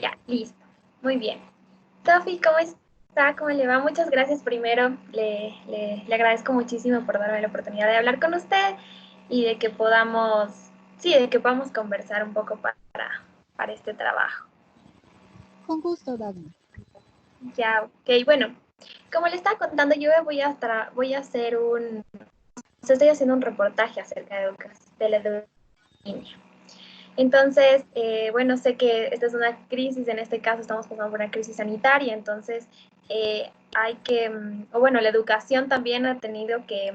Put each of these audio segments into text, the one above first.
Ya, listo. Muy bien. Sofi, ¿cómo está? ¿Cómo le va? Muchas gracias primero. Le agradezco muchísimo por darme la oportunidad de hablar con usted y de que podamos, sí, de que podamos conversar un poco para este trabajo. Con gusto, Dagmar. Ya, ok. Bueno, como le estaba contando, yo voy a hacer estoy haciendo un reportaje acerca de la educación en línea. Entonces, bueno, sé que esta es una crisis, en este caso estamos pasando por una crisis sanitaria, entonces hay que, o bueno, la educación también ha tenido que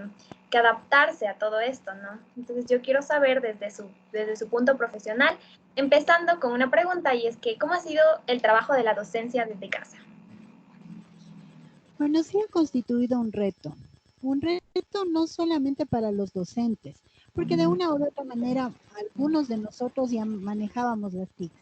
adaptarse a todo esto, ¿no? Entonces yo quiero saber desde su punto profesional, empezando con una pregunta y es que, ¿cómo ha sido el trabajo de la docencia desde casa? Bueno, sí ha constituido un reto no solamente para los docentes, porque de una u otra manera algunos de nosotros ya manejábamos las TICs,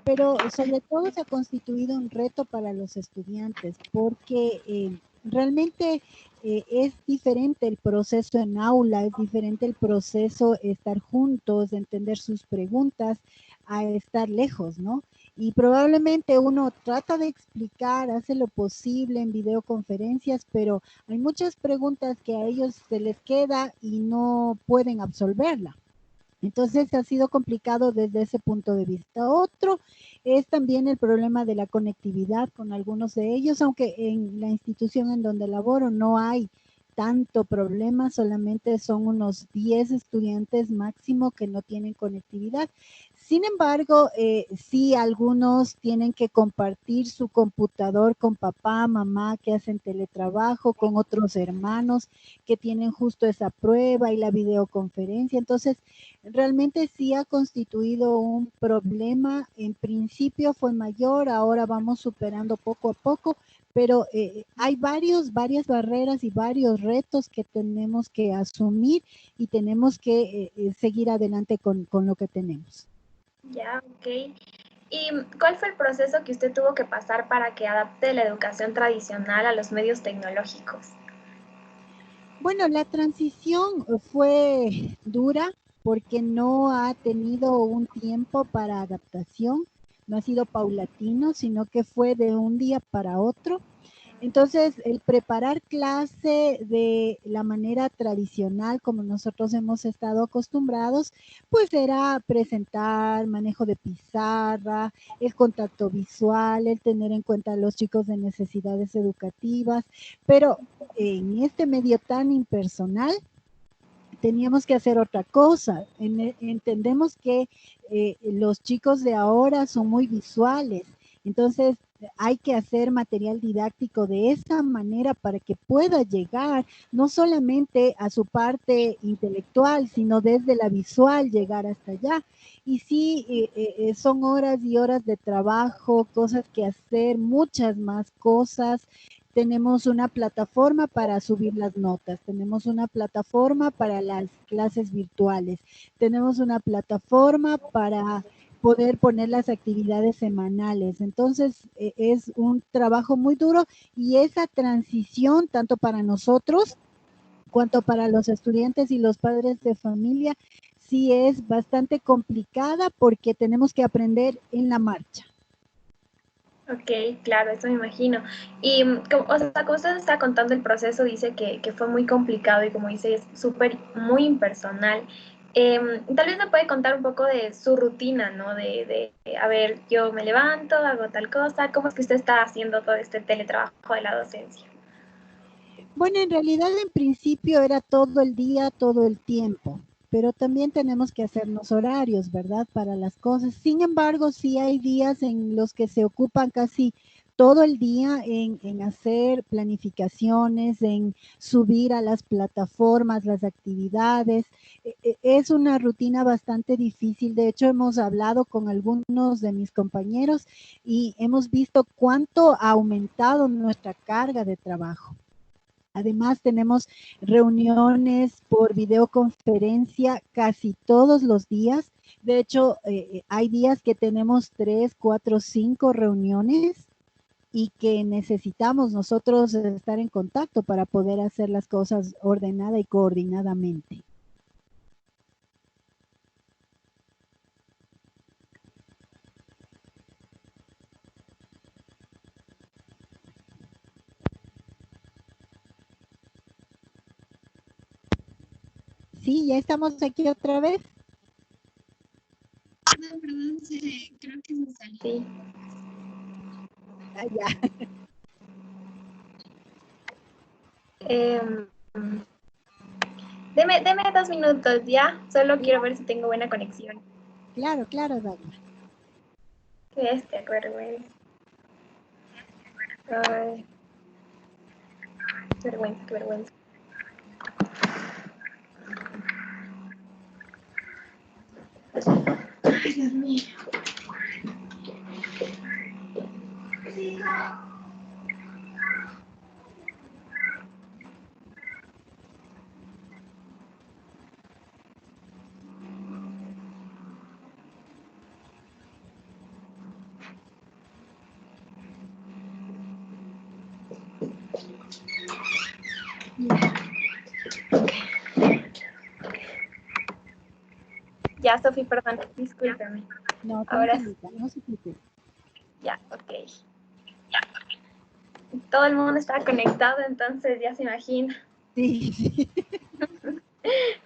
pero sobre todo se ha constituido un reto para los estudiantes, porque realmente es diferente el proceso en aula, es diferente el proceso estar juntos, de entender sus preguntas, a estar lejos, ¿no? Y probablemente uno trata de explicar, hace lo posible en videoconferencias, pero hay muchas preguntas que a ellos se les queda y no pueden absolverla. Entonces ha sido complicado desde ese punto de vista. Otro es también el problema de la conectividad con algunos de ellos, aunque en la institución en donde laboro no hay tanto problema, solamente son unos 10 estudiantes máximo que no tienen conectividad. Sin embargo, sí algunos tienen que compartir su computador con papá, mamá que hacen teletrabajo, con otros hermanos que tienen justo esa prueba y la videoconferencia. Entonces, realmente sí ha constituido un problema. En principio fue mayor, ahora vamos superando poco a poco, pero hay varias barreras y varios retos que tenemos que asumir y tenemos que seguir adelante con lo que tenemos. Ya, ok. ¿Y cuál fue el proceso que usted tuvo que pasar para que adapte la educación tradicional a los medios tecnológicos? Bueno, la transición fue dura porque no ha tenido un tiempo para adaptación, no ha sido paulatino, sino que fue de un día para otro. Entonces, el preparar clase de la manera tradicional, como nosotros hemos estado acostumbrados, pues era presentar, manejo de pizarra, el contacto visual, el tener en cuenta a los chicos de necesidades educativas, pero en este medio tan impersonal, teníamos que hacer otra cosa. Entendemos que los chicos de ahora son muy visuales, entonces hay que hacer material didáctico de esa manera para que pueda llegar no solamente a su parte intelectual, sino desde la visual llegar hasta allá. Y sí, son horas y horas de trabajo, cosas que hacer, muchas más cosas. Tenemos una plataforma para subir las notas, tenemos una plataforma para las clases virtuales, tenemos una plataforma para poder poner las actividades semanales. Entonces, es un trabajo muy duro y esa transición, tanto para nosotros cuanto para los estudiantes y los padres de familia, sí es bastante complicada porque tenemos que aprender en la marcha. Ok, claro, eso me imagino. Y, o sea, como usted está contando el proceso, dice que fue muy complicado y como dice, es súper, muy impersonal. Tal vez me puede contar un poco de su rutina, ¿no? A ver, yo me levanto, hago tal cosa. ¿Cómo es que usted está haciendo todo este teletrabajo de la docencia? Bueno, en realidad en principio era todo el día, todo el tiempo, pero también tenemos que hacernos horarios, ¿verdad? Para las cosas. Sin embargo, sí hay días en los que se ocupan casi todo el día en hacer planificaciones, en subir a las plataformas las actividades. Es una rutina bastante difícil. De hecho, hemos hablado con algunos de mis compañeros y hemos visto cuánto ha aumentado nuestra carga de trabajo. Además, tenemos reuniones por videoconferencia casi todos los días. De hecho, hay días que tenemos 3, 4, 5 reuniones y que necesitamos nosotros estar en contacto para poder hacer las cosas ordenada y coordinadamente. Sí, ya estamos aquí otra vez. No, perdón, creo que me salí. Sí. Ah, ya. Deme 2 minutos, ¿ya? Solo quiero ver si tengo buena conexión. Claro, claro, Dagmar. Qué vergüenza. Ay, qué vergüenza, qué vergüenza. Ay, Dios mío. Ya, Sofi, perdón, discúlpame. No, Ahora tranquilita, no se preocupe. ya, ok. Todo el mundo está conectado, entonces ya se imagina. Sí, sí.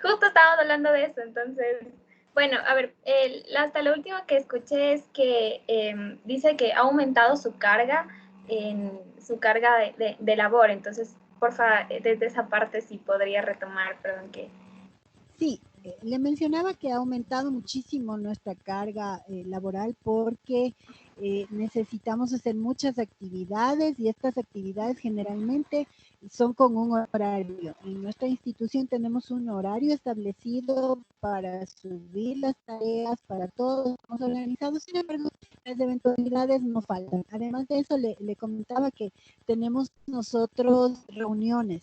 Justo estábamos hablando de eso, entonces, bueno, a ver, hasta lo último que escuché es que dice que ha aumentado su carga de labor, entonces, porfa, desde esa parte sí podría retomar, perdón, que... Sí, le mencionaba que ha aumentado muchísimo nuestra carga laboral porque necesitamos hacer muchas actividades y estas actividades generalmente son con un horario. En nuestra institución tenemos un horario establecido para subir las tareas, para todos, estamos organizados, sin embargo, las eventualidades no faltan. Además de eso, le comentaba que tenemos nosotros reuniones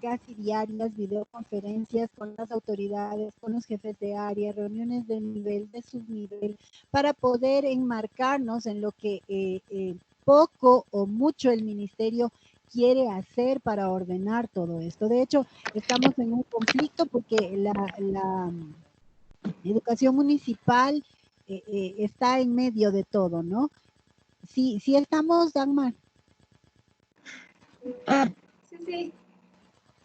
casi diarias, videoconferencias con las autoridades, con los jefes de área, reuniones de nivel, de subnivel, para poder enmarcarnos en lo que poco o mucho el ministerio quiere hacer para ordenar todo esto. De hecho, estamos en un conflicto porque la educación municipal está en medio de todo, ¿no? Sí, sí estamos, Dagmar. Sí, sí,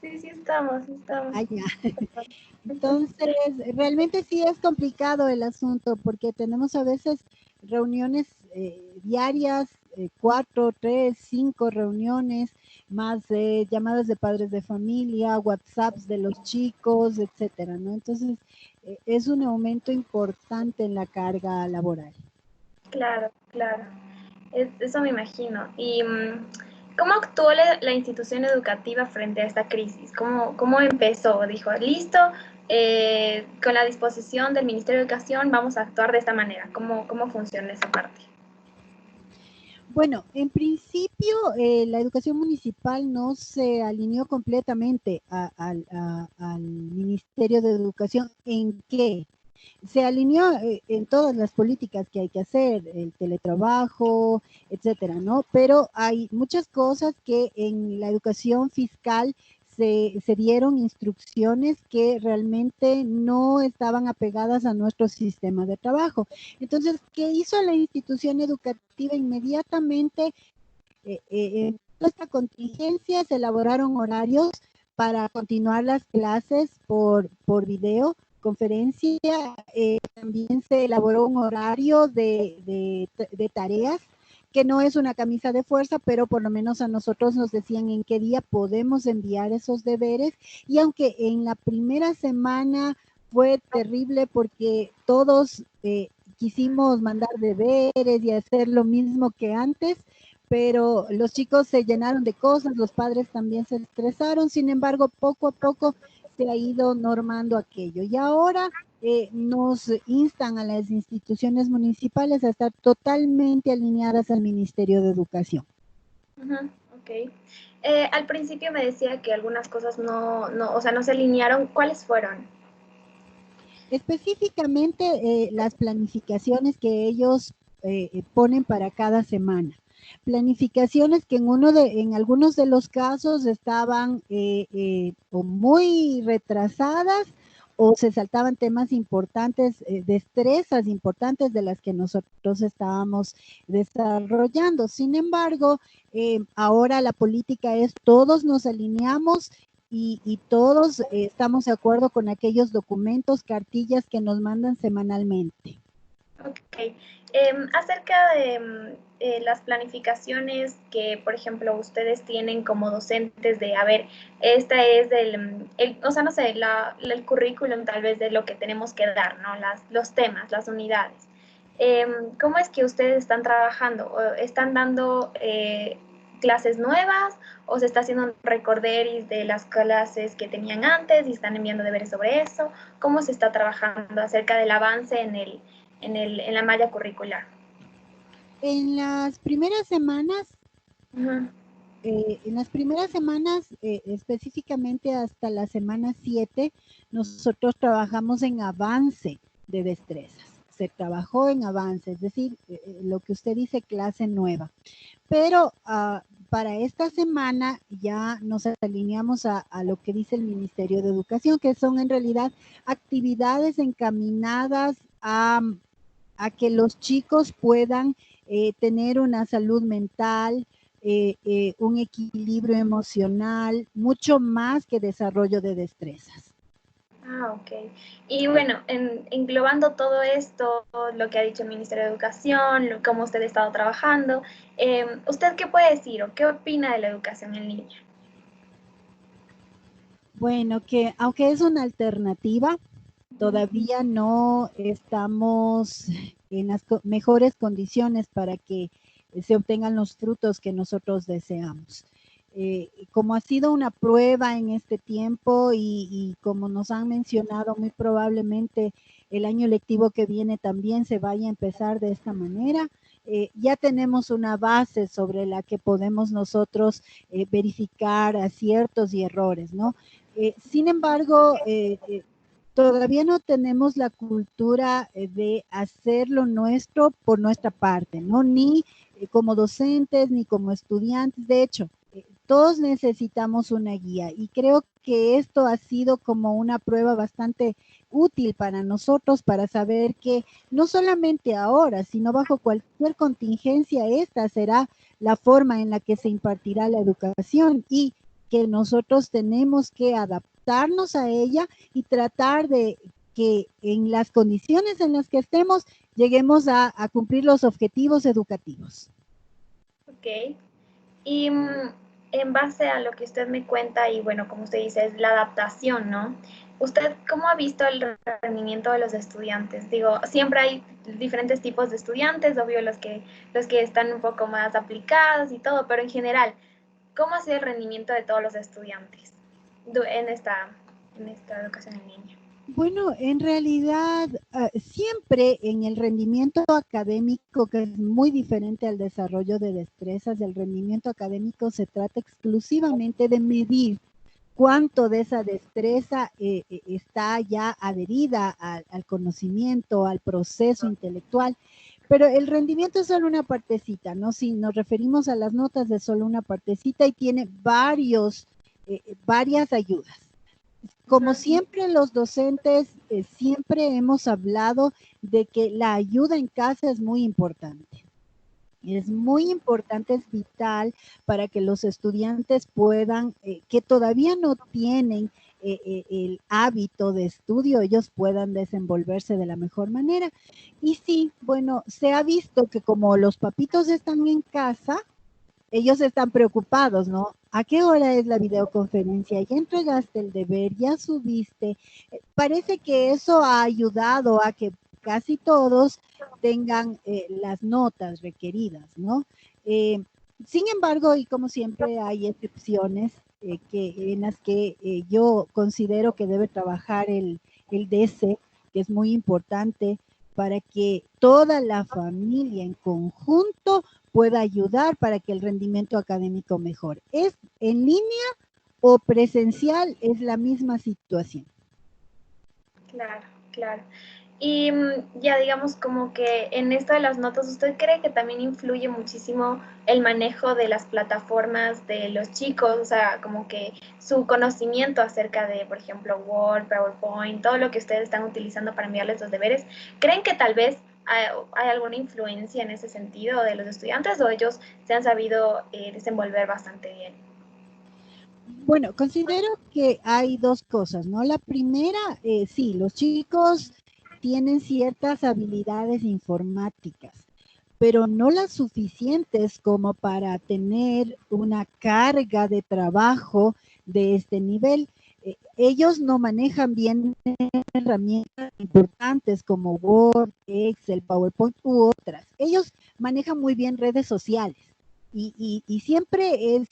sí, sí estamos, sí estamos. Ah, ya. Entonces, realmente sí es complicado el asunto porque tenemos a veces reuniones diarias, 4, 3, 5 reuniones, más llamadas de padres de familia, WhatsApps de los chicos, etcétera, ¿no? Entonces, es un aumento importante en la carga laboral. Claro, claro. Eso me imagino. ¿Y cómo actuó la institución educativa frente a esta crisis? ¿Cómo empezó? Dijo, listo, con la disposición del Ministerio de Educación vamos a actuar de esta manera. ¿Cómo funciona esa parte? Bueno, en principio la educación municipal no se alineó completamente al Ministerio de Educación. ¿En qué? Se alineó en todas las políticas que hay que hacer, el teletrabajo, etcétera, ¿no? Pero hay muchas cosas que en la educación fiscal se dieron instrucciones que realmente no estaban apegadas a nuestro sistema de trabajo. Entonces, ¿qué hizo la institución educativa? Inmediatamente, en esta contingencia se elaboraron horarios para continuar las clases por video conferencia, también se elaboró un horario de tareas, que no es una camisa de fuerza, pero por lo menos a nosotros nos decían en qué día podemos enviar esos deberes. Y aunque en la primera semana fue terrible porque todos quisimos mandar deberes y hacer lo mismo que antes, pero los chicos se llenaron de cosas, los padres también se estresaron, sin embargo, poco a poco se ha ido normando aquello. Y ahora nos instan a las instituciones municipales a estar totalmente alineadas al Ministerio de Educación. Ok. Al principio me decía que algunas cosas o sea, no se alinearon. ¿Cuáles fueron? Específicamente las planificaciones que ellos ponen para cada semana. Planificaciones que en algunos de los casos estaban o muy retrasadas o se saltaban temas importantes, destrezas importantes de las que nosotros estábamos desarrollando. Sin embargo, ahora la política es todos nos alineamos y todos estamos de acuerdo con aquellos documentos, cartillas que nos mandan semanalmente. Ok. Acerca de las planificaciones que, por ejemplo, ustedes tienen como docentes de, a ver, esta es o sea, no sé, el currículum tal vez de lo que tenemos que dar, ¿no? Los temas, las unidades. ¿Cómo es que ustedes están trabajando? ¿O ¿están dando clases nuevas o se está haciendo un recorderis de las clases que tenían antes y están enviando deberes sobre eso? ¿Cómo se está trabajando acerca del avance en la malla curricular? En las primeras semanas, Ujú. específicamente hasta la semana 7, nosotros trabajamos en avance de destrezas. Se trabajó en avance, es decir, lo que usted dice, clase nueva. Pero para esta semana ya nos alineamos a lo que dice el Ministerio de Educación, que son en realidad actividades encaminadas a que los chicos puedan tener una salud mental, un equilibrio emocional, mucho más que desarrollo de destrezas. Ah, ok. Y bueno, englobando todo esto, lo que ha dicho el Ministerio de Educación, cómo usted ha estado trabajando, ¿usted qué puede decir o qué opina de la educación en línea? Bueno, que aunque es una alternativa, todavía no estamos en las mejores condiciones para que se obtengan los frutos que nosotros deseamos. Como ha sido una prueba en este tiempo y como nos han mencionado, muy probablemente el año lectivo que viene también se vaya a empezar de esta manera. Ya tenemos una base sobre la que podemos nosotros verificar aciertos y errores, ¿no? Sin embargo, todavía no tenemos la cultura de hacerlo nuestro por nuestra parte, ¿no? Ni como docentes, ni como estudiantes. De hecho, todos necesitamos una guía y creo que esto ha sido como una prueba bastante útil para nosotros para saber que no solamente ahora, sino bajo cualquier contingencia, esta será la forma en la que se impartirá la educación y que nosotros tenemos que adaptarnos a ella y tratar de que en las condiciones en las que estemos lleguemos a cumplir los objetivos educativos. Ok. Y en base a lo que usted me cuenta, y bueno, como usted dice, es la adaptación, ¿no? ¿Usted cómo ha visto el rendimiento de los estudiantes? Digo, siempre hay diferentes tipos de estudiantes, obvio los que están un poco más aplicados y todo, pero en general, ¿cómo ha sido el rendimiento de todos los estudiantes en esta educación en línea? Bueno, en realidad, siempre en el rendimiento académico, que es muy diferente al desarrollo de destrezas, el rendimiento académico se trata exclusivamente de medir cuánto de esa destreza está ya adherida al conocimiento, al proceso intelectual. Pero el rendimiento es solo una partecita, ¿no? Si nos referimos a las notas de solo una partecita y tiene varias ayudas. Como Ujú. siempre, los docentes siempre hemos hablado de que la ayuda en casa es muy importante. Es muy importante, es vital para que los estudiantes puedan, que todavía no tienen el hábito de estudio, ellos puedan desenvolverse de la mejor manera. Y sí, bueno, se ha visto que como los papitos están en casa, ellos están preocupados, ¿no? ¿A qué hora es la videoconferencia? ¿Ya entregaste el deber? ¿Ya subiste? Parece que eso ha ayudado a que casi todos tengan las notas requeridas, ¿no? Eh, Sin embargo, y como siempre hay excepciones en las que yo considero que debe trabajar el DC, que es muy importante para que toda la familia en conjunto pueda ayudar para que el rendimiento académico mejore. ¿Es en línea o presencial? Es la misma situación. Claro, claro. Y ya digamos como que en esto de las notas, ¿usted cree que también influye muchísimo el manejo de las plataformas de los chicos? O sea, como que su conocimiento acerca de, por ejemplo, Word, PowerPoint, todo lo que ustedes están utilizando para enviarles los deberes, ¿creen que tal vez hay alguna influencia en ese sentido de los estudiantes o ellos se han sabido desenvolver bastante bien? Bueno, considero que hay dos cosas, ¿no? La primera, sí, los chicos tienen ciertas habilidades informáticas, pero no las suficientes como para tener una carga de trabajo de este nivel. Ellos no manejan bien herramientas importantes como Word, Excel, PowerPoint u otras. Ellos manejan muy bien redes sociales y siempre es,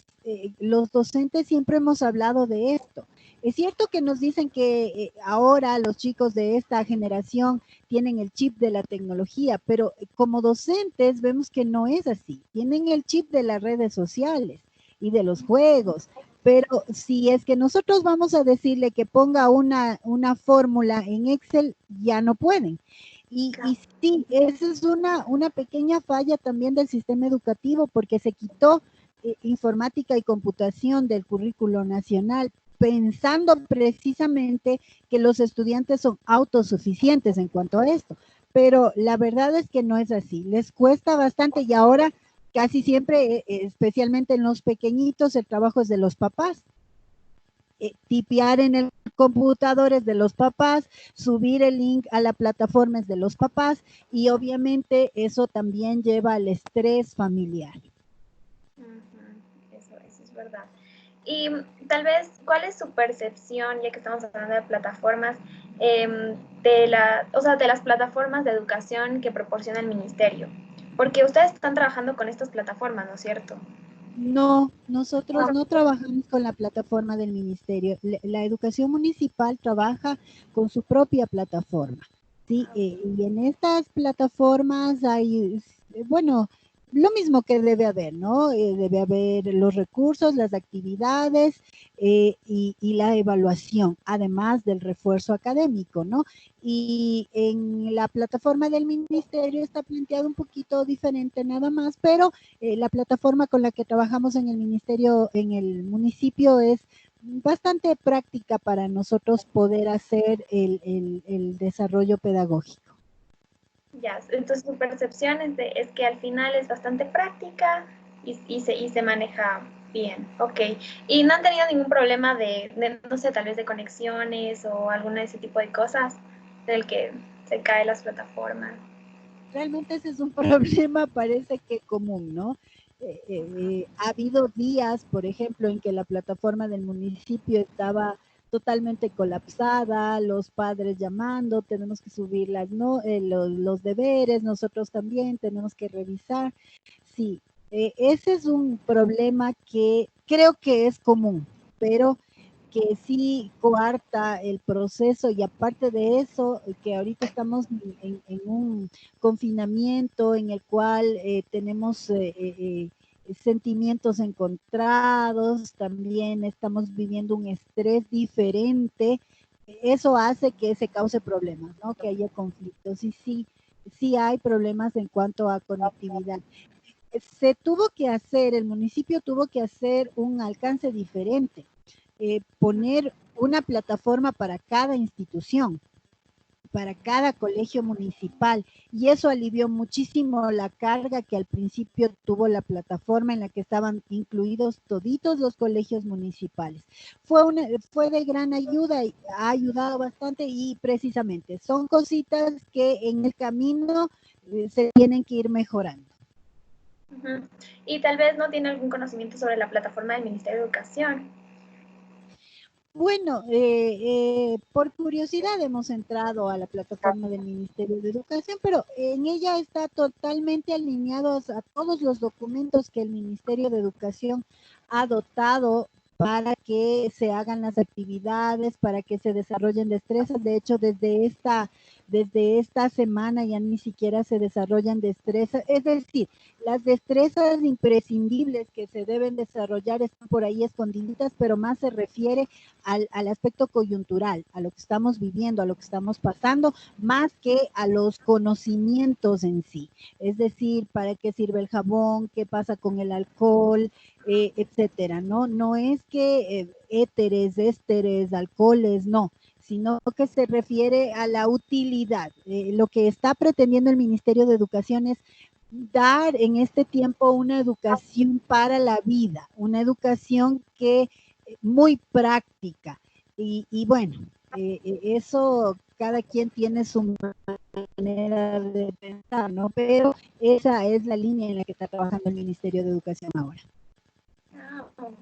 los docentes siempre hemos hablado de esto. Es cierto que nos dicen que ahora los chicos de esta generación tienen el chip de la tecnología, pero como docentes vemos que no es así. Tienen el chip de las redes sociales y de los juegos, pero si es que nosotros vamos a decirle que ponga una fórmula en Excel, ya no pueden. Y sí, esa es una pequeña falla también del sistema educativo porque se quitó informática y computación del currículo nacional, pensando precisamente que los estudiantes son autosuficientes en cuanto a esto. Pero la verdad es que no es así. Les cuesta bastante y ahora casi siempre, especialmente en los pequeñitos, el trabajo es de los papás. Tipear en el computador es de los papás, subir el link a la plataforma es de los papás y obviamente eso también lleva al estrés familiar. Eso es verdad. Y tal vez, ¿cuál es su percepción, ya que estamos hablando de plataformas, o sea, de las plataformas de educación que proporciona el ministerio? Porque ustedes están trabajando con estas plataformas, ¿no es cierto? No, nosotros no trabajamos con la plataforma del ministerio. La educación municipal trabaja con su propia plataforma, ¿sí? Y en estas plataformas hay, bueno, lo mismo que debe haber, ¿no? Debe haber los recursos, las actividades y la evaluación, además del refuerzo académico, ¿no? Y en la plataforma del ministerio está planteado un poquito diferente nada más, pero la plataforma con la que trabajamos en el ministerio, en el municipio, es bastante práctica para nosotros poder hacer el desarrollo pedagógico. Ya, entonces su percepción es que al final es bastante práctica y se maneja bien. Ok. ¿Y no han tenido ningún problema no sé, tal vez de conexiones o alguna de ese tipo de cosas del que se caen las plataformas? Realmente ese es un problema, parece que común, ¿no? Ha habido días, por ejemplo, en que la plataforma del municipio estaba totalmente colapsada, los padres llamando, tenemos que subir no, los deberes, nosotros también tenemos que revisar. Sí, ese es un problema que creo que es común, pero que sí coarta el proceso y aparte de eso, que ahorita estamos en un confinamiento en el cual tenemos sentimientos encontrados, también estamos viviendo un estrés diferente, eso hace que se cause problemas, ¿no? Que haya conflictos y sí, sí hay problemas en cuanto a conectividad. Se tuvo que hacer, el municipio tuvo que hacer un alcance diferente, poner una plataforma para cada institución, para cada colegio municipal, y eso alivió muchísimo la carga que al principio tuvo la plataforma en la que estaban incluidos toditos los colegios municipales. Fue de gran ayuda y ha ayudado bastante y precisamente son cositas que en el camino se tienen que ir mejorando. Y tal vez no tiene algún conocimiento sobre la plataforma del Ministerio de Educación. Bueno, por curiosidad hemos entrado a la plataforma del Ministerio de Educación, pero en ella está totalmente alineados a todos los documentos que el Ministerio de Educación ha dotado para que se hagan las actividades, para que se desarrollen destrezas. De hecho, desde esta semana ya ni siquiera se desarrollan destrezas, es decir, las destrezas imprescindibles que se deben desarrollar están por ahí escondiditas, pero más se refiere al aspecto coyuntural, a lo que estamos viviendo, a lo que estamos pasando, más que a los conocimientos en sí. Es decir, para qué sirve el jabón, qué pasa con el alcohol, etcétera, ¿no? No es que éteres, ésteres, alcoholes, no, sino que se refiere a la utilidad. Lo que está pretendiendo el Ministerio de Educación es dar en este tiempo una educación para la vida, una educación que muy práctica. Y bueno, eso cada quien tiene su manera de pensar, ¿no? Pero esa es la línea en la que está trabajando el Ministerio de Educación ahora. Ah, ok.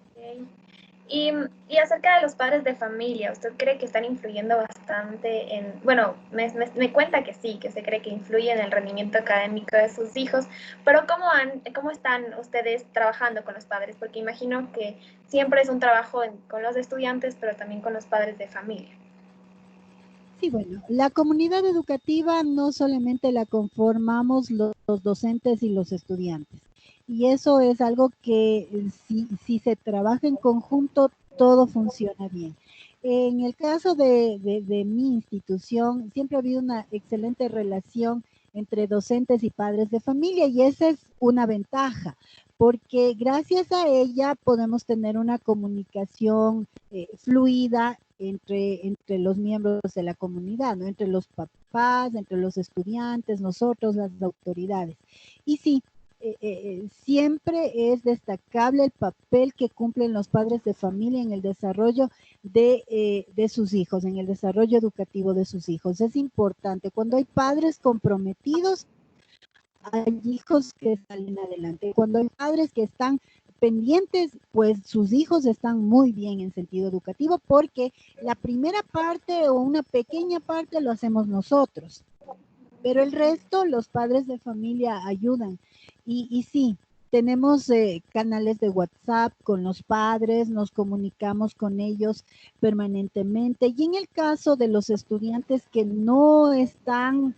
Y acerca de los padres de familia, ¿usted cree que están influyendo bastante en, bueno, me cuenta que sí, que se cree que influye en el rendimiento académico de sus hijos, pero cómo están ustedes trabajando con los padres? Porque imagino que siempre es un trabajo con los estudiantes, pero también con los padres de familia. Sí, bueno, la comunidad educativa no solamente la conformamos los docentes y los estudiantes. Y eso es algo que si se trabaja en conjunto, todo funciona bien. En el caso de mi institución, siempre ha habido una excelente relación entre docentes y padres de familia y esa es una ventaja, porque gracias a ella podemos tener una comunicación fluida entre los miembros de la comunidad, ¿no? Entre los papás, entre los estudiantes, nosotros, las autoridades. Y sí, siempre es destacable el papel que cumplen los padres de familia en el desarrollo de sus hijos, en el desarrollo educativo de sus hijos. Es importante. Cuando hay padres comprometidos, hay hijos que salen adelante. Cuando hay padres que están pendientes, pues sus hijos están muy bien en sentido educativo porque la primera parte o una pequeña parte lo hacemos nosotros, pero el resto los padres de familia ayudan. Y sí, tenemos canales de WhatsApp con los padres, nos comunicamos con ellos permanentemente. Y en el caso de los estudiantes que no están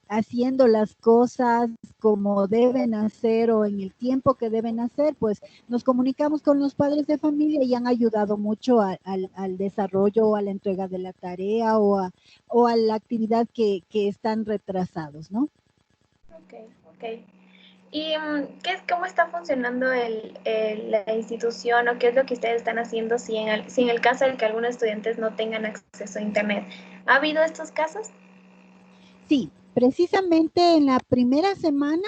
haciendo las cosas como deben hacer o en el tiempo que deben hacer, pues nos comunicamos con los padres de familia y han ayudado mucho al desarrollo o a la entrega de la tarea o a la actividad que están retrasados, ¿no? Ok, ok. ¿Y cómo está funcionando la institución o qué es lo que ustedes están haciendo si en el caso de que algunos estudiantes no tengan acceso a Internet? ¿Ha habido estos casos? Sí, precisamente en la primera semana,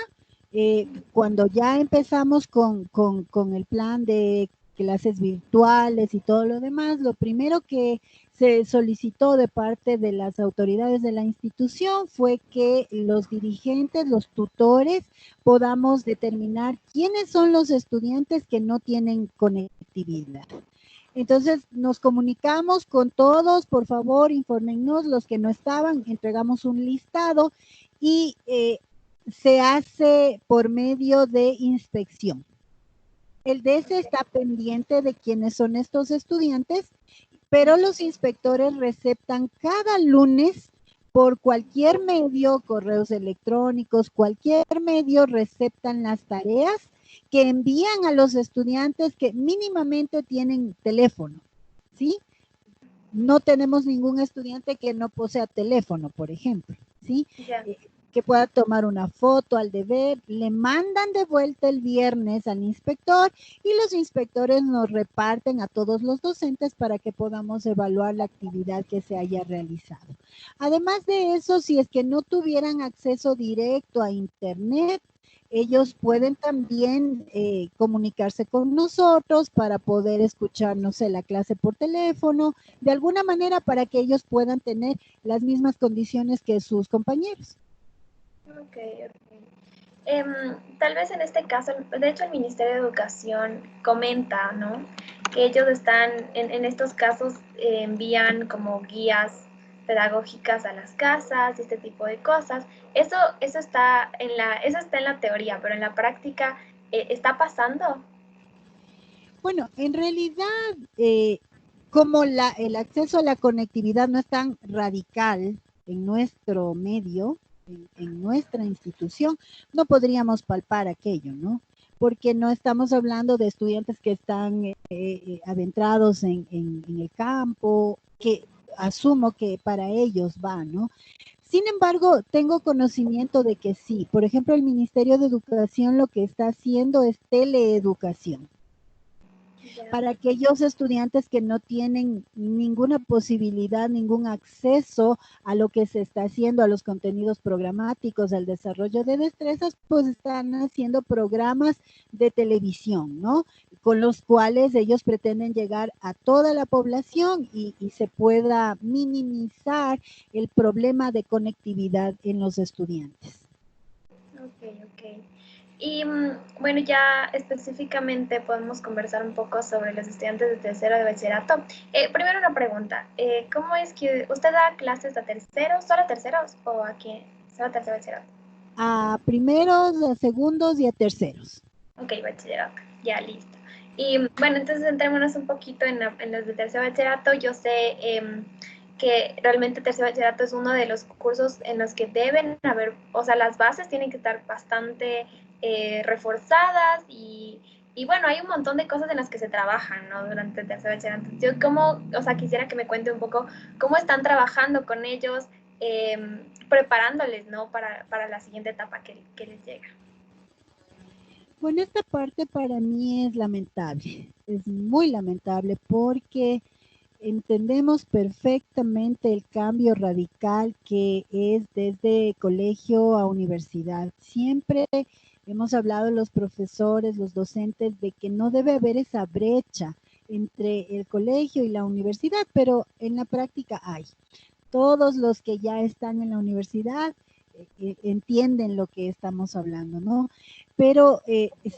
cuando ya empezamos con el plan de clases virtuales y todo lo demás, lo primero que se solicitó de parte de las autoridades de la institución fue que los dirigentes, los tutores, podamos determinar quiénes son los estudiantes que no tienen conectividad. Entonces nos comunicamos con todos, por favor, infórmenos, los que no estaban, entregamos un listado y se hace por medio de inspección. El DS está pendiente de quiénes son estos estudiantes, pero los inspectores receptan cada lunes por cualquier medio, correos electrónicos, cualquier medio, receptan las tareas que envían a los estudiantes que mínimamente tienen teléfono, ¿sí? No tenemos ningún estudiante que no posea teléfono, por ejemplo, ¿sí? Ya. Que pueda tomar una foto al deber, le mandan de vuelta el viernes al inspector y los inspectores nos reparten a todos los docentes para que podamos evaluar la actividad que se haya realizado. Además de eso, si es que no tuvieran acceso directo a Internet, ellos pueden también comunicarse con nosotros para poder escuchar, no sé, la clase por teléfono, de alguna manera para que ellos puedan tener las mismas condiciones que sus compañeros. Ok, ok. Tal vez en este caso, de hecho el Ministerio de Educación comenta, ¿no? Que ellos están, en estos casos, envían como guías pedagógicas a las casas y este tipo de cosas. Eso está en la teoría, pero en la práctica, ¿está pasando? Bueno, en realidad, como el acceso a la conectividad no es tan radical en nuestro medio, en nuestra institución, no podríamos palpar aquello, ¿no? Porque no estamos hablando de estudiantes que están adentrados en el campo, que asumo que para ellos va, ¿no? Sin embargo, tengo conocimiento de que sí. Por ejemplo, el Ministerio de Educación lo que está haciendo es teleeducación Ya. para aquellos estudiantes que no tienen ninguna posibilidad, ningún acceso a lo que se está haciendo, a los contenidos programáticos, al desarrollo de destrezas, pues están haciendo programas de televisión, ¿no? con los cuales ellos pretenden llegar a toda la población y se pueda minimizar el problema de conectividad en los estudiantes. Ok. Y bueno, ya específicamente podemos conversar un poco sobre los estudiantes de tercero de bachillerato. Primero una pregunta, ¿cómo es que usted da clases a terceros, solo a terceros o a quién? Solo a tercero de bachillerato. A primeros, a segundos y a terceros. Ok, bachillerato, ya listo. Y bueno, entonces centrémonos un poquito en los de tercer bachillerato. Yo sé que realmente tercer bachillerato es uno de los cursos en los que deben haber, o sea, las bases tienen que estar bastante reforzadas y bueno, hay un montón de cosas en las que se trabajan, ¿no? Durante el tercer bachillerato. Yo como, o sea, quisiera que me cuente un poco cómo están trabajando con ellos, preparándoles, ¿no? Para la siguiente etapa que les llega. Bueno, esta parte para mí es lamentable, es muy lamentable porque entendemos perfectamente el cambio radical que es desde colegio a universidad. Siempre hemos hablado los profesores, los docentes, de que no debe haber esa brecha entre el colegio y la universidad, pero en la práctica hay. Todos los que ya están en la universidad entienden lo que estamos hablando, ¿no? Pero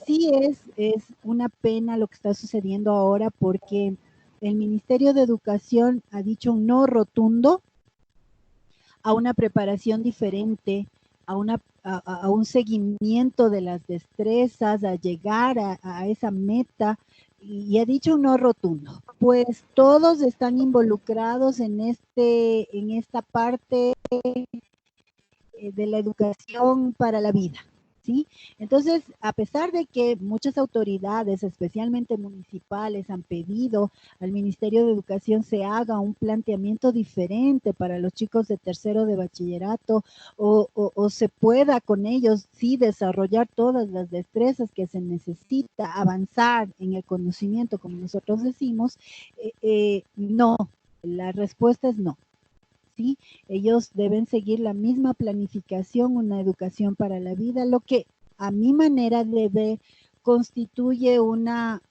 sí es una pena lo que está sucediendo ahora porque el Ministerio de Educación ha dicho un no rotundo a una preparación diferente, a un seguimiento de las destrezas, a llegar a esa meta, y ha dicho un no rotundo. Pues todos están involucrados en esta parte de la educación para la vida, ¿sí? Entonces, a pesar de que muchas autoridades, especialmente municipales, han pedido al Ministerio de Educación se haga un planteamiento diferente para los chicos de tercero de bachillerato o se pueda con ellos, sí, desarrollar todas las destrezas que se necesita, avanzar en el conocimiento, como nosotros decimos, no, la respuesta es no. ¿Sí? Ellos deben seguir la misma planificación, una educación para la vida, lo que a mi manera de ver constituye una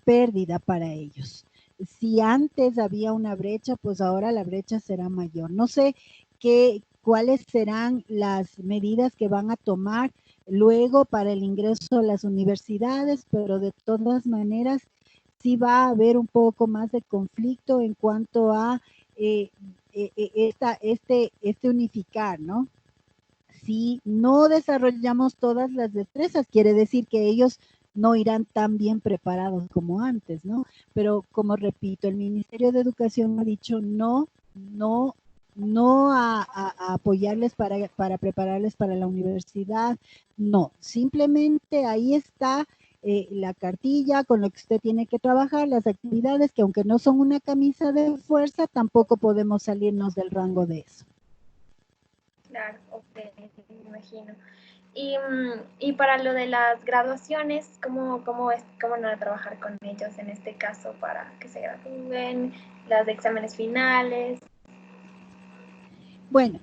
pérdida para ellos. Si antes había una brecha, pues ahora la brecha será mayor. No sé cuáles serán las medidas que van a tomar luego para el ingreso a las universidades, pero de todas maneras sí va a haber un poco más de conflicto en cuanto a este unificar, ¿no? Si no desarrollamos todas las destrezas, quiere decir que ellos no irán tan bien preparados como antes, ¿no? Pero como repito, el Ministerio de Educación ha dicho no a apoyarles para prepararles para la universidad, no, simplemente ahí está la cartilla con lo que usted tiene que trabajar, las actividades que aunque no son una camisa de fuerza, tampoco podemos salirnos del rango de eso. Claro, ok, me imagino. Y para lo de las graduaciones, ¿cómo van a trabajar con ellos en este caso para que se gradúen, los exámenes finales? Bueno,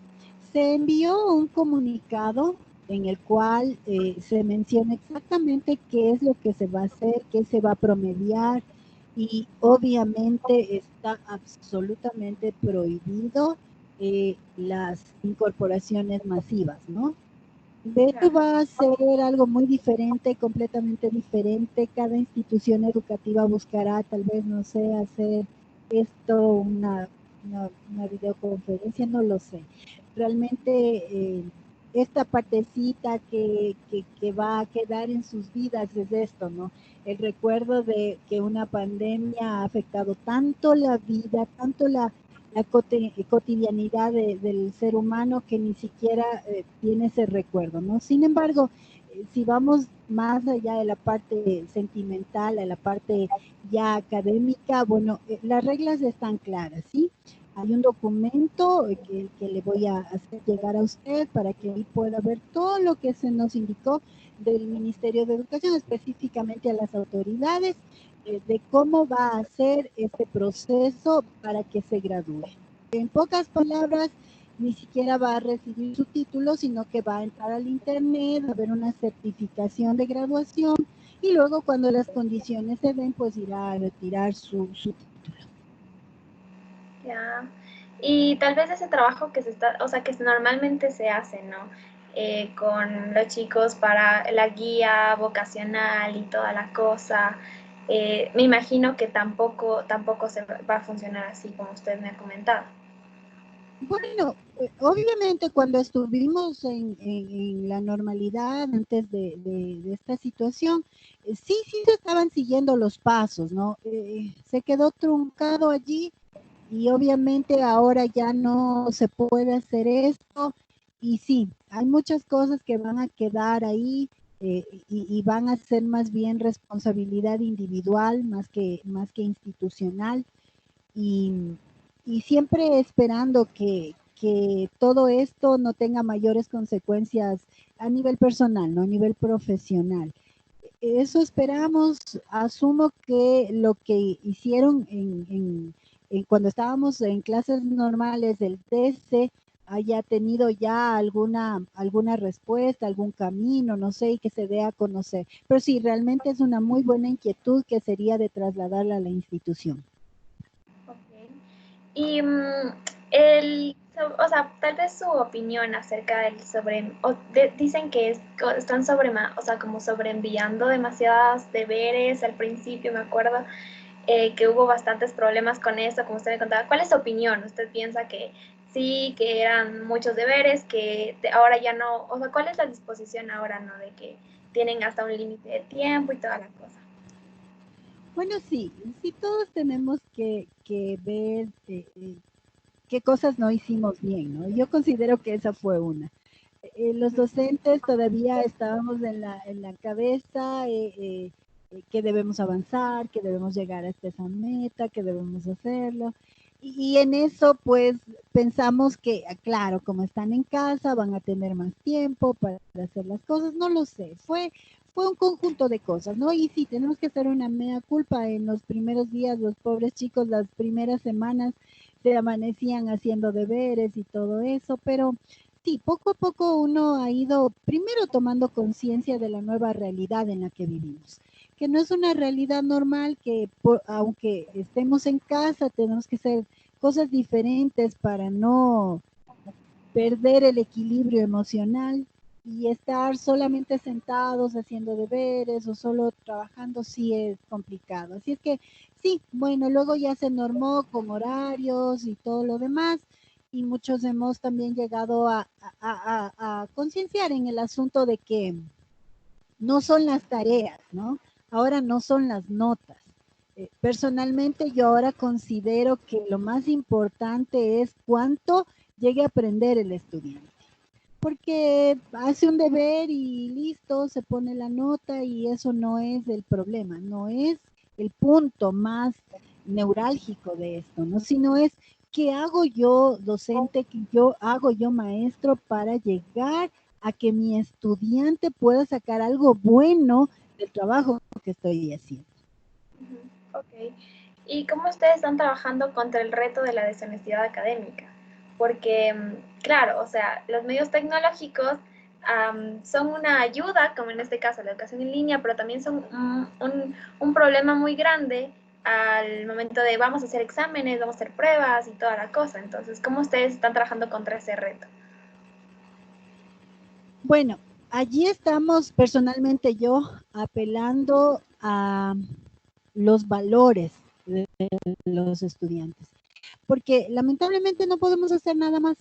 se envió un comunicado en el cual se menciona exactamente qué es lo que se va a hacer, qué se va a promediar y obviamente está absolutamente prohibido las incorporaciones masivas, ¿no? De hecho, Claro. va a ser algo muy diferente, completamente diferente. Cada institución educativa buscará, tal vez, no sé, hacer esto, una videoconferencia, no lo sé. Realmente, esta partecita que va a quedar en sus vidas es esto, ¿no? El recuerdo de que una pandemia ha afectado tanto la vida, tanto la cotidianidad del ser humano que ni siquiera tiene ese recuerdo, ¿no? Sin embargo, si vamos más allá de la parte sentimental, a la parte ya académica, bueno, las reglas están claras, ¿sí? Hay un documento que le voy a hacer llegar a usted para que ahí pueda ver todo lo que se nos indicó del Ministerio de Educación, específicamente a las autoridades, de cómo va a ser este proceso para que se gradúe. En pocas palabras, ni siquiera va a recibir su título, sino que va a entrar al internet, a ver una certificación de graduación y luego cuando las condiciones se den, pues irá a retirar su título. Ya. Y tal vez ese trabajo que se está, o sea, que normalmente se hace, ¿no? Con los chicos para la guía vocacional y toda la cosa. Me imagino que tampoco se va a funcionar así como usted me ha comentado. Bueno, obviamente cuando estuvimos en la normalidad antes de esta situación, sí se estaban siguiendo los pasos, ¿no? Se quedó truncado allí y obviamente ahora ya no se puede hacer esto y sí, hay muchas cosas que van a quedar ahí y van a ser más bien responsabilidad individual más que institucional y, y siempre esperando que todo esto no tenga mayores consecuencias a nivel personal, no a nivel profesional. Eso esperamos. Asumo que lo que hicieron cuando estábamos en clases normales del TC haya tenido ya alguna respuesta, algún camino, no sé, y que se dé a conocer. Pero sí, realmente es una muy buena inquietud que sería de trasladarla a la institución. Okay. Y o sea, tal vez su opinión acerca del dicen que están o sea, como sobreenviando demasiados deberes al principio, me acuerdo que hubo bastantes problemas con eso, como usted me contaba. ¿Cuál es su opinión? ¿Usted piensa que sí, que eran muchos deberes, que ahora ya no, o sea, cuál es la disposición ahora, ¿no? De que tienen hasta un límite de tiempo y toda la cosa. Bueno, sí todos tenemos que ver qué cosas no hicimos bien, ¿no? Yo considero que esa fue una. Los docentes todavía estábamos en la cabeza que debemos avanzar, que debemos llegar hasta esa meta, que debemos hacerlo. Y en eso, pues, pensamos que, claro, como están en casa, van a tener más tiempo para hacer las cosas. No lo sé. Fue un conjunto de cosas, ¿no? Y sí, tenemos que hacer una mea culpa. En los primeros días, los pobres chicos, las primeras semanas, se amanecían haciendo deberes y todo eso, pero sí, poco a poco uno ha ido primero tomando conciencia de la nueva realidad en la que vivimos, que no es una realidad normal, que aunque estemos en casa, tenemos que hacer cosas diferentes para no perder el equilibrio emocional y estar solamente sentados haciendo deberes o solo trabajando sí es complicado. Así es que sí, bueno, luego ya se normó con horarios y todo lo demás y muchos hemos también llegado a concienciar en el asunto de que no son las tareas, ¿no? Ahora no son las notas. Personalmente yo ahora considero que lo más importante es cuánto llegue a aprender el estudiante, porque hace un deber y listo, se pone la nota y eso no es el problema, no es el punto más neurálgico de esto, ¿no? Sino es qué hago yo docente, qué yo hago yo maestro para llegar a que mi estudiante pueda sacar algo bueno del trabajo que estoy haciendo. Ok. ¿Y cómo ustedes están trabajando contra el reto de la deshonestidad académica? Porque, claro, o sea, los medios tecnológicos son una ayuda, como en este caso la educación en línea, pero también son un problema muy grande al momento de vamos a hacer exámenes, vamos a hacer pruebas y toda la cosa. Entonces, ¿cómo ustedes están trabajando contra ese reto? Bueno, allí estamos personalmente yo apelando a los valores de los estudiantes, porque lamentablemente no podemos hacer nada más.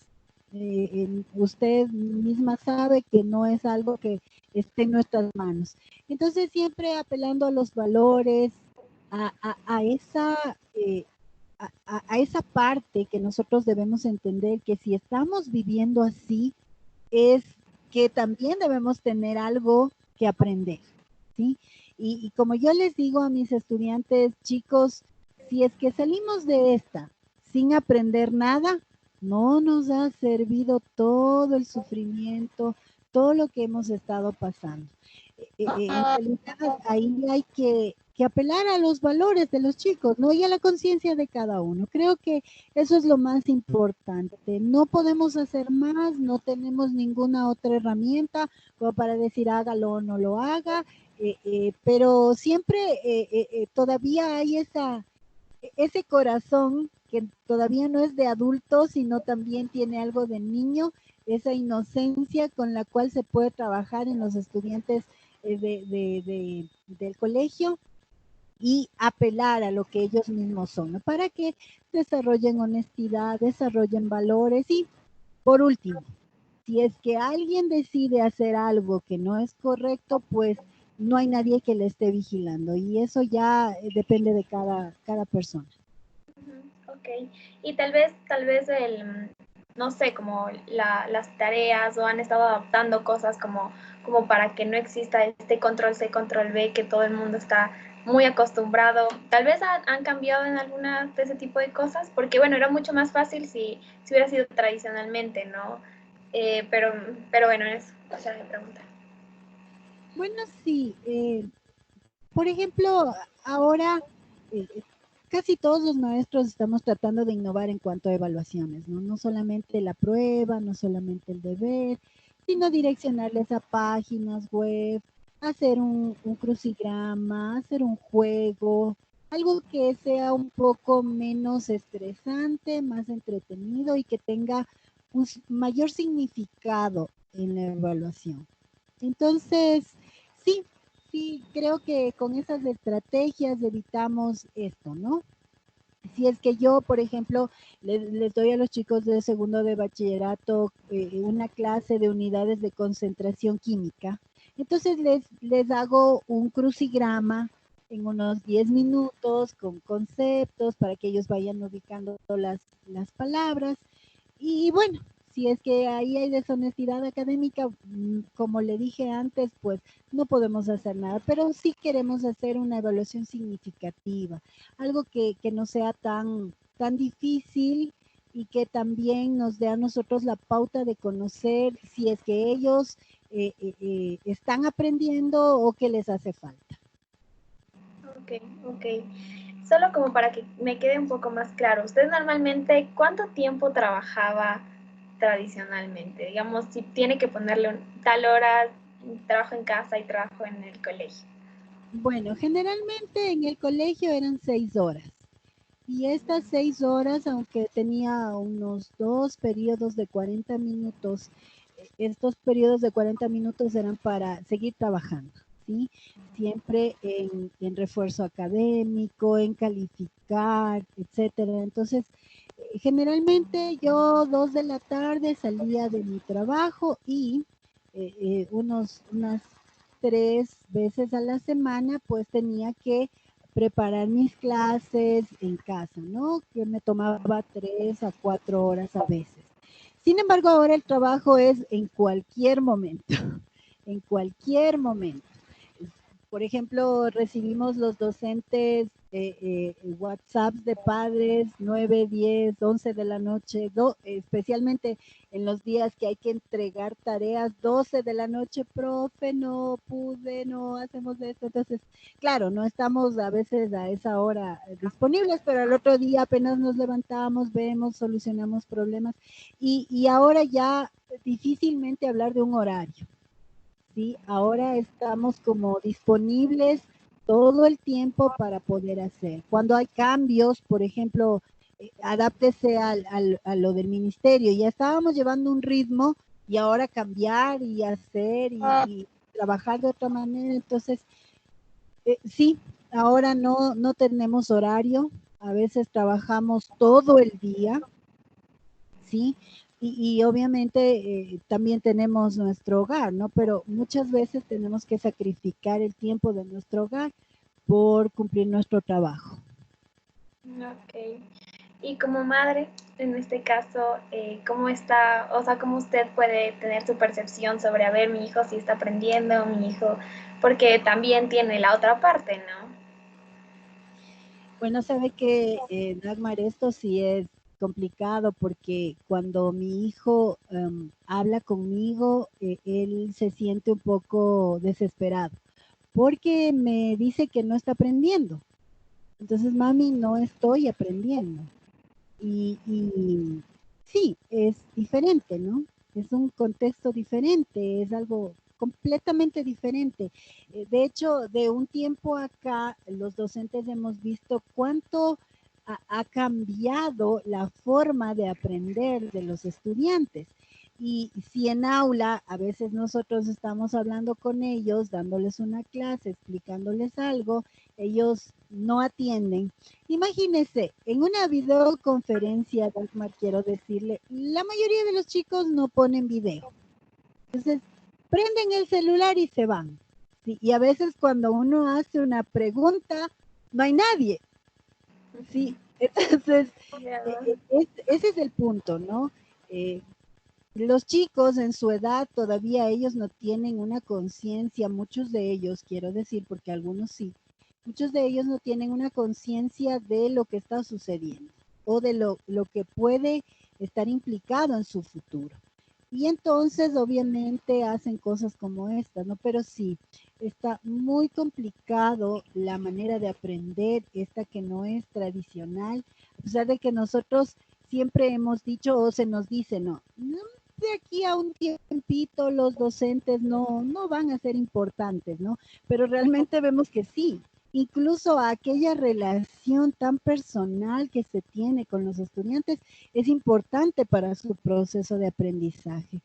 Usted misma sabe que no es algo que esté en nuestras manos. Entonces siempre apelando a los valores, a esa... a esa parte que nosotros debemos entender que si estamos viviendo así, es que también debemos tener algo que aprender, ¿sí? Y como yo les digo a mis estudiantes, chicos, si es que salimos de esta sin aprender nada, no nos ha servido todo el sufrimiento, todo lo que hemos estado pasando. En realidad, ahí hay que que apelar a los valores de los chicos, ¿no? Y a la conciencia de cada uno. Creo que eso es lo más importante. No podemos hacer más, no tenemos ninguna otra herramienta como para decir hágalo o no lo haga, pero siempre todavía hay ese corazón que todavía no es de adulto, sino también tiene algo de niño, esa inocencia con la cual se puede trabajar en los estudiantes del colegio y apelar a lo que ellos mismos son, ¿no? Para que desarrollen honestidad, desarrollen valores y, por último, si es que alguien decide hacer algo que no es correcto, pues no hay nadie que le esté vigilando y eso ya depende de cada persona. Ok, y tal vez no sé, como las tareas o han estado adaptando cosas como para que no exista este control C, control B, que todo el mundo está muy acostumbrado. Tal vez han cambiado en algunas de ese tipo de cosas, porque bueno, era mucho más fácil si hubiera sido tradicionalmente, ¿no? Pero bueno, es o sea mi pregunta. Bueno, sí, por ejemplo, ahora eh, casi todos los maestros estamos tratando de innovar en cuanto a evaluaciones, ¿no? No solamente la prueba, no solamente el deber, sino direccionarles a páginas web, hacer un crucigrama, hacer un juego, algo que sea un poco menos estresante, más entretenido y que tenga un mayor significado en la evaluación. Entonces, sí, sí, creo que con esas estrategias evitamos esto, ¿no? Si es que yo, por ejemplo, les doy a los chicos de segundo de bachillerato una clase de unidades de concentración química, entonces les hago un crucigrama en unos 10 minutos con conceptos para que ellos vayan ubicando las palabras y bueno, si es que ahí hay deshonestidad académica, como le dije antes, pues no podemos hacer nada, pero sí queremos hacer una evaluación significativa, algo que no sea tan difícil y que también nos dé a nosotros la pauta de conocer si es que ellos están aprendiendo o qué les hace falta. Ok, ok. Solo como para que me quede un poco más claro, ¿usted normalmente cuánto tiempo trabajaba tradicionalmente? Digamos, si tiene que ponerle tal hora, trabajo en casa y trabajo en el colegio. Bueno, generalmente en el colegio eran 6 horas. Y estas 6 horas, aunque tenía unos 2 periodos de 40 minutos, estos periodos de 40 minutos eran para seguir trabajando, ¿sí? Siempre en refuerzo académico, en calificar, etcétera. Entonces, generalmente yo 2 de la tarde salía de mi trabajo y unas 3 veces a la semana, pues tenía que preparar mis clases en casa, ¿no? Que me tomaba 3 a 4 horas a veces. Sin embargo, ahora el trabajo es en cualquier momento, en cualquier momento. Por ejemplo, recibimos los docentes WhatsApps de padres 9, 10, 11 de la noche, especialmente en los días que hay que entregar tareas 12 de la noche, profe, no pude, no hacemos esto. Entonces, claro, no estamos a veces a esa hora disponibles, pero al otro día apenas nos levantamos, vemos, solucionamos problemas y ahora ya difícilmente hablar de un horario. ¿Sí? Ahora estamos como disponibles todo el tiempo para poder hacer. Cuando hay cambios, por ejemplo, adáptese a lo del ministerio. Ya estábamos llevando un ritmo y ahora cambiar y hacer y trabajar de otra manera. Entonces, sí, ahora no tenemos horario. A veces trabajamos todo el día, ¿sí? Y obviamente también tenemos nuestro hogar, ¿no? Pero muchas veces tenemos que sacrificar el tiempo de nuestro hogar por cumplir nuestro trabajo. Ok. Y como madre, en este caso, ¿cómo está, o sea, cómo usted puede tener su percepción sobre, a ver, mi hijo sí está aprendiendo, mi hijo, porque también tiene la otra parte, ¿no? Bueno, sabe que, Dagmar, esto sí es complicado porque cuando mi hijo habla conmigo, él se siente un poco desesperado porque me dice que no está aprendiendo. Entonces, mami, no estoy aprendiendo. Y sí, es diferente, ¿no? Es un contexto diferente, es algo completamente diferente. De hecho, de un tiempo acá, los docentes hemos visto cuánto ha cambiado la forma de aprender de los estudiantes. Y si en aula a veces nosotros estamos hablando con ellos, dándoles una clase, explicándoles algo, ellos no atienden. Imagínese, en una videoconferencia, Dagmar, quiero decirle, la mayoría de los chicos no ponen video. Entonces, prenden el celular y se van. Sí, y a veces cuando uno hace una pregunta, no hay nadie. Sí, entonces, ese es el punto, ¿no? Eh, los chicos en su edad todavía ellos no tienen una conciencia, muchos de ellos, quiero decir, porque algunos sí, muchos de ellos no tienen una conciencia de lo que está sucediendo o de lo que puede estar implicado en su futuro. Y entonces, obviamente, hacen cosas como esta, ¿no? Pero sí, está muy complicado la manera de aprender, esta que no es tradicional, a pesar de que nosotros siempre hemos dicho o se nos dice, no, no, de aquí a un tiempito los docentes no van a ser importantes, ¿no? Pero realmente vemos que sí, incluso aquella relación tan personal que se tiene con los estudiantes es importante para su proceso de aprendizaje.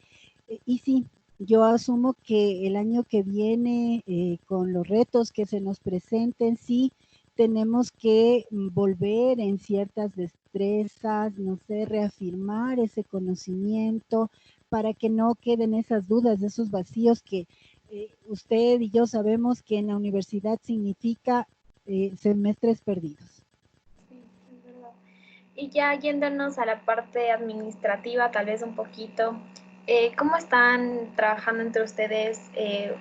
Y sí, yo asumo que el año que viene, con los retos que se nos presenten, sí, tenemos que volver en ciertas destrezas, no sé, reafirmar ese conocimiento para que no queden esas dudas, esos vacíos que usted y yo sabemos que en la universidad significa semestres perdidos. Sí, es verdad. Y ya yéndonos a la parte administrativa, tal vez un poquito, ¿cómo están trabajando entre ustedes?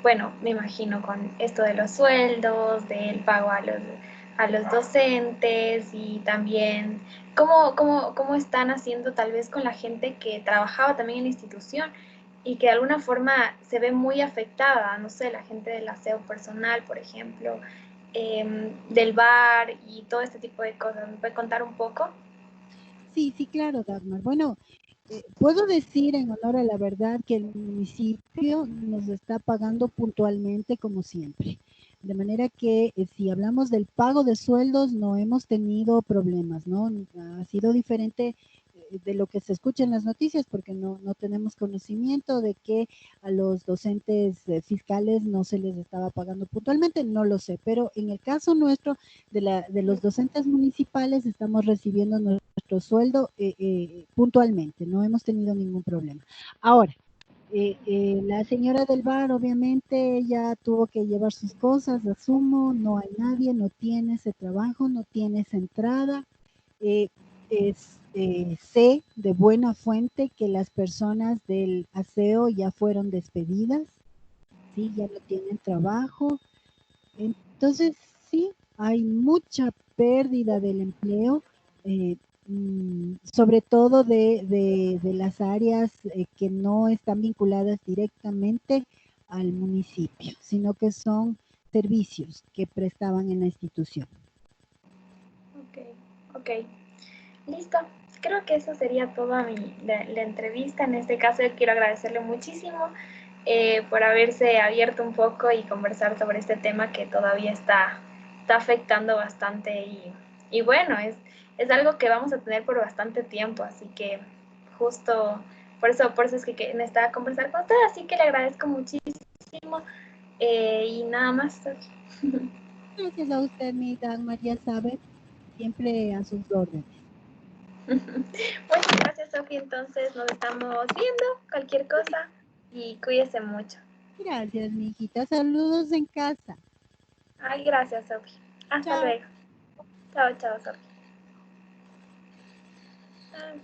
Bueno, me imagino con esto de los sueldos, del pago a los docentes y también cómo están haciendo tal vez con la gente que trabajaba también en la institución y que de alguna forma se ve muy afectada, no sé, la gente del aseo personal, por ejemplo, del bar y todo este tipo de cosas. ¿Me puede contar un poco? Sí, sí, claro, Dagmar. Bueno, puedo decir en honor a la verdad que el municipio nos está pagando puntualmente como siempre. De manera que si hablamos del pago de sueldos, no hemos tenido problemas, ¿no? Ha sido diferente de lo que se escucha en las noticias porque no tenemos conocimiento de que a los docentes fiscales no se les estaba pagando puntualmente, no lo sé, pero en el caso nuestro de los docentes municipales estamos recibiendo nuestro sueldo puntualmente, no hemos tenido ningún problema. Ahora, la señora del bar, obviamente, ella tuvo que llevar sus cosas, asumo, no hay nadie, no tiene ese trabajo, no tiene esa entrada. Eh, sé de buena fuente que las personas del aseo ya fueron despedidas, sí, ya no tienen trabajo. Entonces, sí, hay mucha pérdida del empleo, eh, sobre todo de las áreas que no están vinculadas directamente al municipio, sino que son servicios que prestaban en la institución. Ok, ok. Listo. Creo que eso sería toda la entrevista. En este caso, yo quiero agradecerle muchísimo por haberse abierto un poco y conversar sobre este tema que todavía está afectando bastante. Y bueno, es algo que vamos a tener por bastante tiempo. Así que justo por eso es que necesitaba conversar con usted. Así que le agradezco muchísimo. Y nada más. Gracias a usted, mi Dagmar, ya sabe, siempre a sus órdenes. Muchas gracias, Sofía. Entonces nos estamos viendo, cualquier cosa, y cuídese mucho. Gracias, mi hijita. Saludos en casa. Ay, gracias, Sofía. Hasta Chao. luego. Chao, chao, Sofía. Ay.